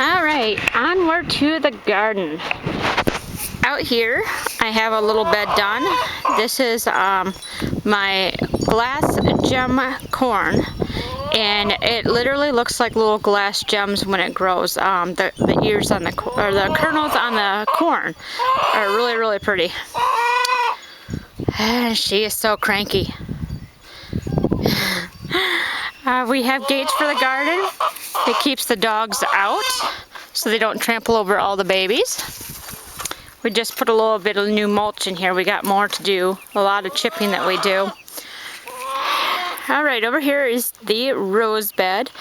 All right, onward to the garden. Out here, I have a little bed done. This is my glass gem corn, and it literally looks like little glass gems when it grows. The ears on the kernels on the corn are really, really pretty. And she is so cranky. We have gates for the garden. It keeps the dogs out so they don't trample over all the babies. We just put a little bit of new mulch in here. We got more to do, a lot of chipping that we do. All right, over here is the rose bed.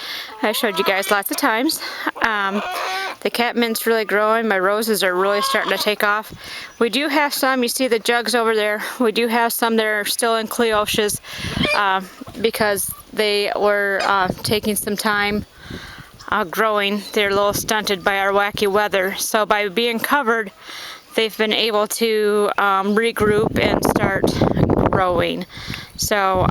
I showed you guys lots of times. The catmint's really growing. My roses are really starting to take off. We do have some, you see the jugs over there. We do have some that are still in cleoches because they were taking some time growing. They're a little stunted by our wacky weather. So by being covered, they've been able to regroup and start growing. So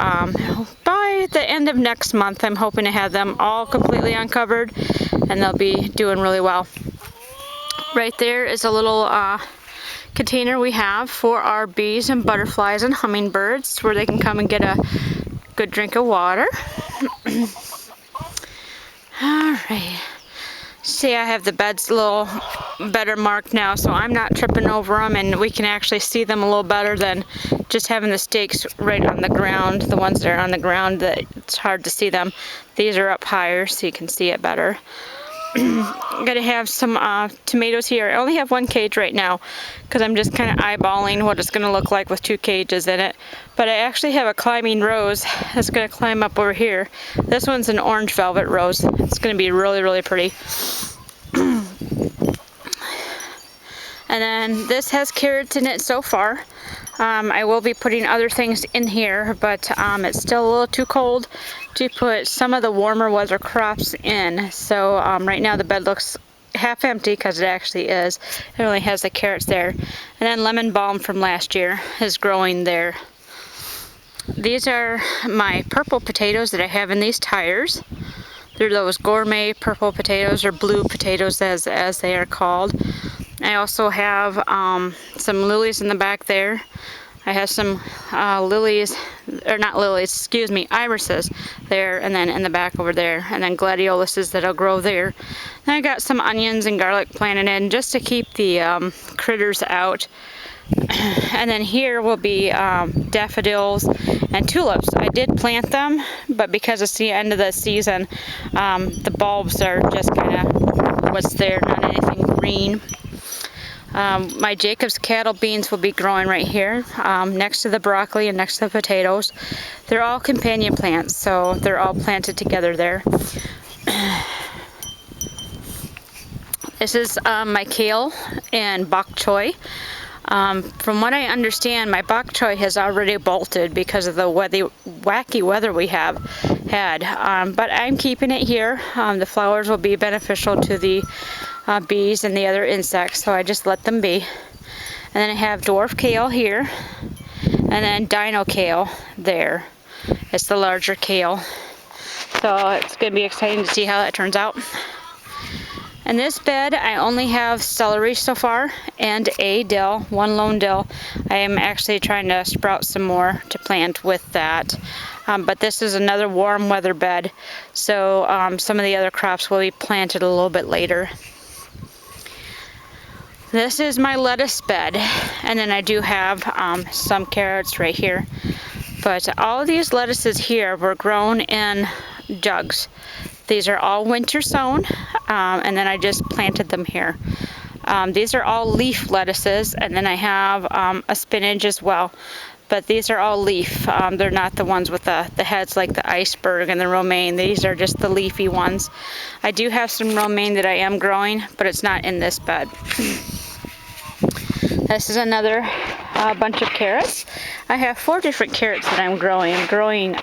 by the end of next month, I'm hoping to have them all completely uncovered, and they'll be doing really well. Right there is a little container we have for our bees and butterflies and hummingbirds, where they can come and get a good drink of water. All right. See, I have the beds a little better marked now, so I'm not tripping over them, and we can actually see them a little better than just having the stakes right on the ground. The ones that are on the ground, it's hard to see them. These are up higher, so you can see it better. I'm gonna have some tomatoes here. I only have one cage right now because I'm just kind of eyeballing what it's gonna look like with two cages in it. But I actually have a climbing rose that's gonna climb up over here. This one's an orange velvet rose. It's gonna be really, really pretty. And then this has carrots in it so far. I will be putting other things in here, but it's still a little too cold to put some of the warmer weather crops in. So right now the bed looks half empty because it actually is. It only has the carrots there. And then lemon balm from last year is growing there. These are my purple potatoes that I have in these tires. They're those gourmet purple potatoes, or blue potatoes as they are called. I also have some lilies in the back there. I have some irises there, and then in the back over there, and then gladioluses that'll grow there. And I got some onions and garlic planted in just to keep the critters out. And then here will be daffodils and tulips. I did plant them, but because it's the end of the season, the bulbs are just kind of what's there, not anything green. My Jacob's cattle beans will be growing right here, next to the broccoli and next to the potatoes. They're all companion plants, so they're all planted together there. This is my kale and bok choy. From what I understand, my bok choy has already bolted because of the wacky weather we have had. But I'm keeping it here. The flowers will be beneficial to the bees and the other insects, so I just let them be. And then I have dwarf kale here, and then dino kale there. It's the larger kale. So it's going to be exciting to see how that turns out. In this bed, I only have celery so far and a dill, one lone dill. I am actually trying to sprout some more to plant with that. But this is another warm weather bed, so some of the other crops will be planted a little bit later. This is my lettuce bed, and then I do have some carrots right here. But all of these lettuces here were grown in jugs. These are all winter sown, and then I just planted them here. These are all leaf lettuces, and then I have a spinach as well. But these are all leaf. They're not the ones with the heads like the iceberg and the romaine. These are just the leafy ones. I do have some romaine that I am growing, but it's not in this bed. This is another bunch of carrots. I have 4 different carrots that I'm growing. I'm growing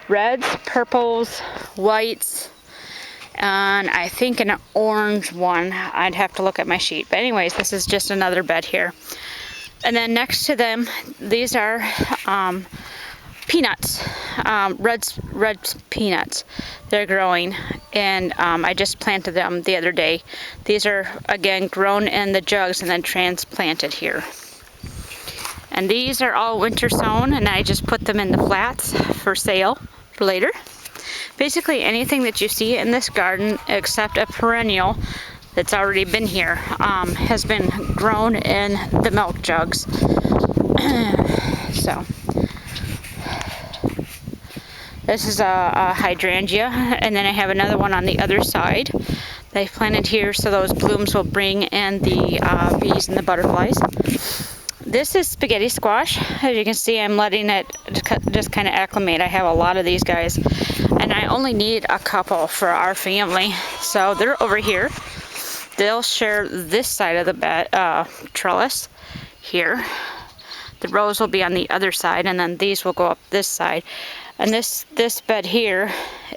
reds, purples, whites, and I think an orange one. I'd have to look at my sheet. But anyways, this is just another bed here. And then next to them, these are peanuts, red peanuts. They're growing. and I just planted them the other day. These are again grown in the jugs and then transplanted here. And these are all winter sown, and I just put them in the flats for sale for later. Basically anything that you see in this garden except a perennial that's already been here has been grown in the milk jugs. So this is a hydrangea, and then I have another one on the other side that I planted here so those blooms will bring in the bees and the butterflies. This is spaghetti squash. As you can see, I'm letting it just kind of acclimate. I have a lot of these guys, and I only need a couple for our family. So they're over here. They'll share this side of the bed, trellis here. The rows will be on the other side, and then these will go up this side. And this bed here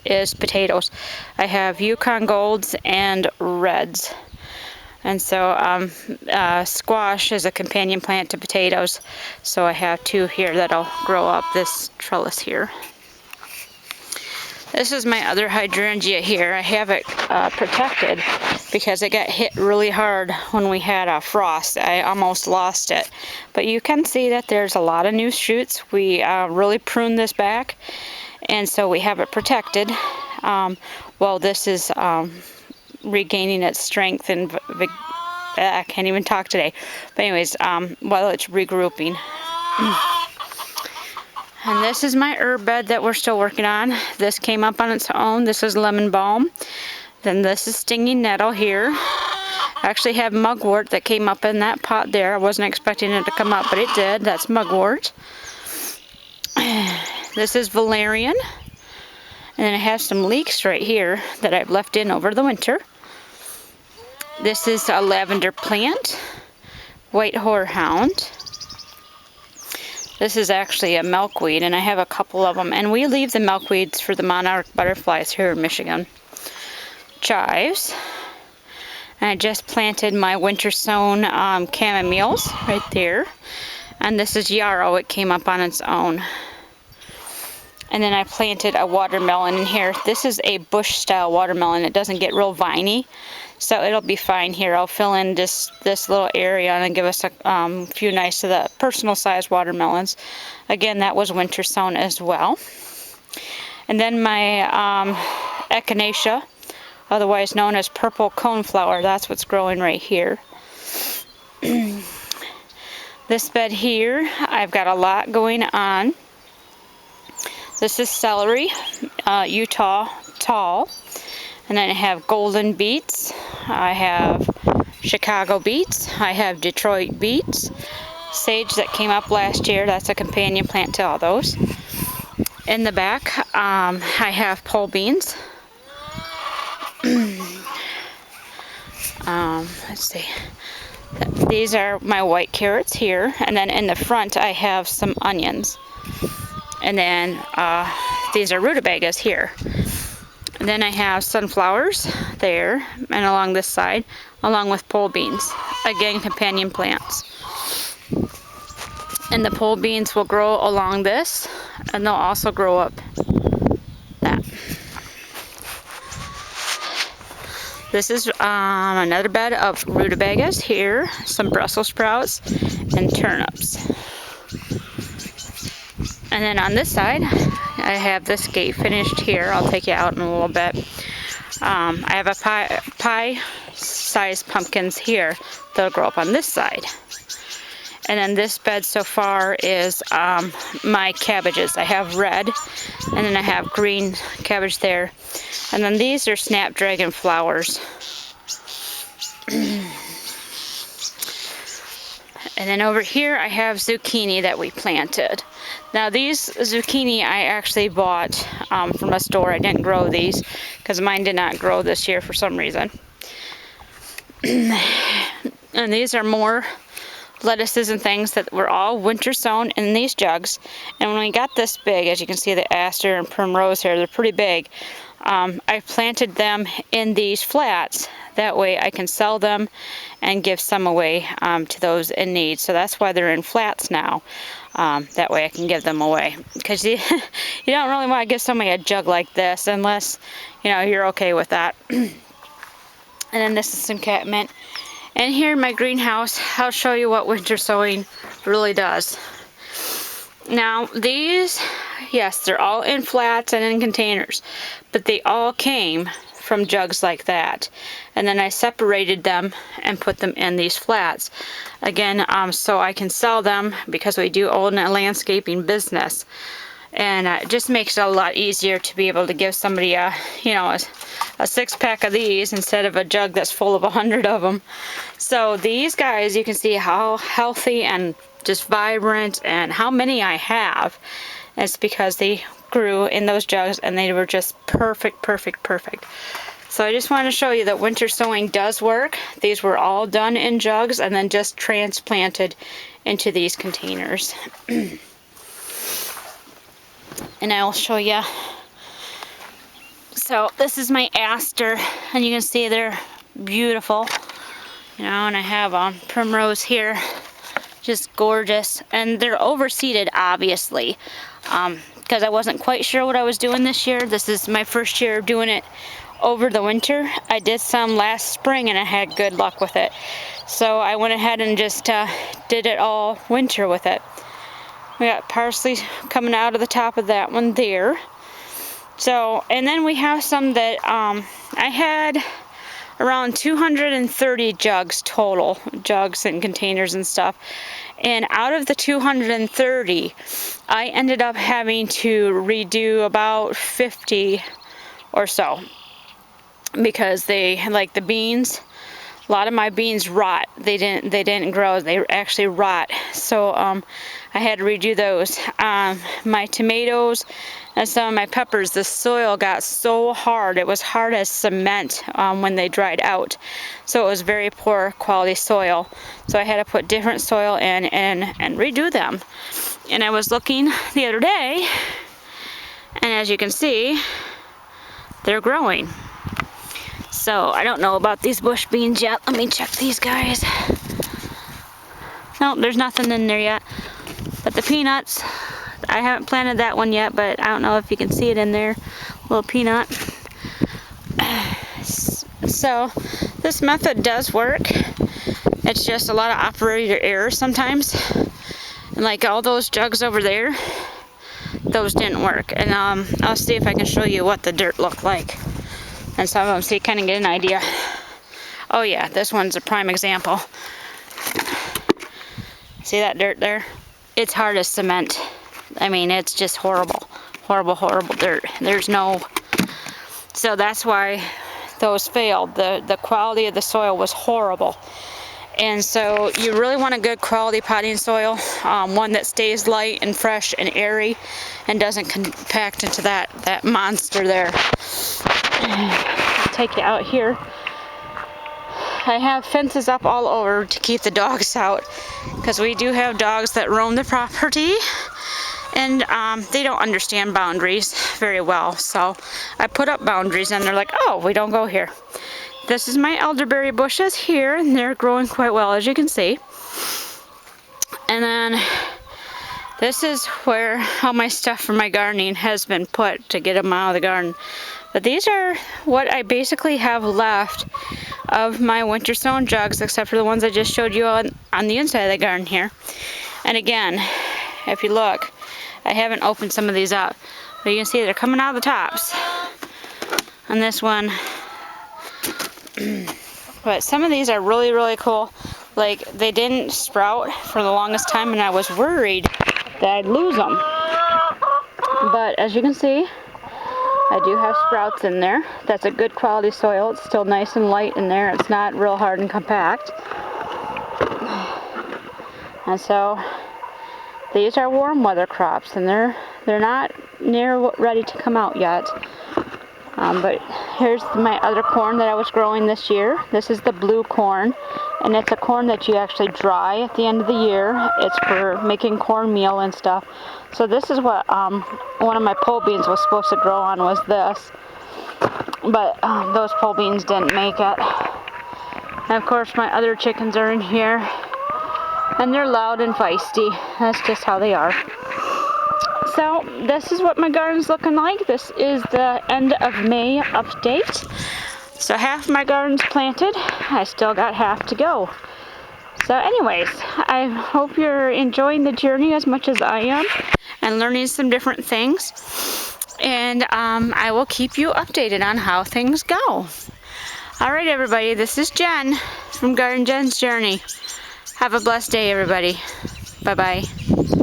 is potatoes. I have Yukon Golds and Reds. And so squash is a companion plant to potatoes. So I have two here that'll grow up this trellis here. This is my other hydrangea here. I have it protected because it got hit really hard when we had a frost. I almost lost it. But you can see that there's a lot of new shoots. We really pruned this back, and so we have it protected while this is regaining its strength and I can't even talk today. But anyways, while it's regrouping. And this is my herb bed that we're still working on. This came up on its own. This is lemon balm. Then this is stinging nettle here. I actually have mugwort that came up in that pot there. I wasn't expecting it to come up, but it did. That's mugwort. This is valerian. And then I have some leeks right here that I've left in over the winter. This is a lavender plant. White horehound. This is actually a milkweed, and I have a couple of them. And we leave the milkweeds for the monarch butterflies here in Michigan. Chives. And I just planted my winter sown chamomiles right there. And this is yarrow. It came up on its own. And then I planted a watermelon in here. This is a bush style watermelon. It doesn't get real viney, so it'll be fine here. I'll fill in this little area and give us a few nice of the personal size watermelons. Again, that was winter sown as well. And then my echinacea, otherwise known as purple coneflower, that's what's growing right here. This bed here, I've got a lot going on. This is celery, Utah tall, and then I have golden beets, I have Chicago beets, I have Detroit beets, sage that came up last year, that's a companion plant to all those. In the back, I have pole beans. Let's see, these are my white carrots here, and then in the front I have some onions. And then these are rutabagas here. And then I have sunflowers there and along this side, along with pole beans. Again, companion plants. And the pole beans will grow along this, and they'll also grow up that. This is another bed of rutabagas here, some Brussels sprouts, and turnips. And then on this side, I have this gate finished here. I'll take you out in a little bit. I have a pie-sized pumpkins here that'll grow up on this side. And then this bed so far is my cabbages. I have red, and then I have green cabbage there. And then these are snapdragon flowers. And then over here I have zucchini that we planted. Now these zucchini I actually bought from a store. I didn't grow these because mine did not grow this year for some reason. And these are more lettuces and things that were all winter sown in these jugs. And when we got this big, as you can see the aster and primrose here, they're pretty big. I planted them in these flats. That way I can sell them and give some away to those in need. So that's why they're in flats now. That way I can give them away. Because you don't really want to give somebody a jug like this unless, you know, you're okay with that. And then this is some catmint. And here in my greenhouse, I'll show you what winter sowing really does. Now these, yes, they're all in flats and in containers, but they all came from jugs like that. And then I separated them and put them in these flats. Again, so I can sell them because we do own a landscaping business. And it just makes it a lot easier to be able to give somebody a, you know, a 6-pack of these instead of a jug that's full of 100 of them. So these guys, you can see how healthy and just vibrant and how many I have. It's because they grew in those jugs and they were just perfect, perfect, perfect. So I just wanted to show you that winter sowing does work. These were all done in jugs and then just transplanted into these containers. And I'll show you. So this is my aster, and you can see they're beautiful, you know, and I have primrose here, just gorgeous. And they're overseeded, obviously, because I wasn't quite sure what I was doing this year. This is my first year doing it over the winter. I did some last spring and I had good luck with it, so I went ahead and just did it all winter with it. We got parsley coming out of the top of that one there. So, and then we have some that I had around 230 jugs total, jugs and containers and stuff. And out of the 230, I ended up having to redo about 50 or so because they, like the beans, a lot of my beans rot. They didn't grow. They actually rot. So I had to redo those. My tomatoes and some of my peppers, the soil got so hard. It was hard as cement when they dried out. So it was very poor quality soil. So I had to put different soil in and redo them. And I was looking the other day, and as you can see, they're growing. So I don't know about these bush beans yet. Let me check these guys. No, there's nothing in there yet. But the peanuts, I haven't planted that one yet, but I don't know if you can see it in there. Little peanut. So this method does work. It's just a lot of operator error sometimes. And like all those jugs over there, those didn't work. And I'll see if I can show you what the dirt looked like. And some of them, so you kind of get an idea. Oh yeah, this one's a prime example. See that dirt there? It's hard as cement. I mean, it's just horrible. Horrible, horrible dirt. There's no... So that's why those failed. The quality of the soil was horrible. And so you really want a good quality potting soil, one that stays light and fresh and airy and doesn't compact into that monster there. I'll take you out here. I have fences up all over to keep the dogs out because we do have dogs that roam the property, and they don't understand boundaries very well. So I put up boundaries and they're like, oh, we don't go here. This is my elderberry bushes here, and they're growing quite well, as you can see. And then this is where all my stuff for my gardening has been put to get them out of the garden. But these are what I basically have left of my winter sown jugs, except for the ones I just showed you on the inside of the garden here. And again, if you look, I haven't opened some of these up, but you can see they're coming out of the tops on this one. But some of these are really, really cool. Like, they didn't sprout for the longest time, and I was worried that I'd lose them. But as you can see, I do have sprouts in there. That's a good quality soil. It's still nice and light in there. It's not real hard and compact. And so these are warm weather crops, and they're not near ready to come out yet. But here's my other corn that I was growing this year. This is the blue corn, and it's a corn that you actually dry at the end of the year. It's for making cornmeal and stuff. So this is what one of my pole beans was supposed to grow on, was this. but those pole beans didn't make it. And of course my other chickens are in here, and they're loud and feisty. That's just how they are. So this is what my garden's looking like. This is the end of May update. So half my garden's planted. I still got half to go. So anyways, I hope you're enjoying the journey as much as I am and learning some different things. And I will keep you updated on how things go. All right, everybody, this is Jen from Garden Jen's Journey. Have a blessed day, everybody. Bye-bye.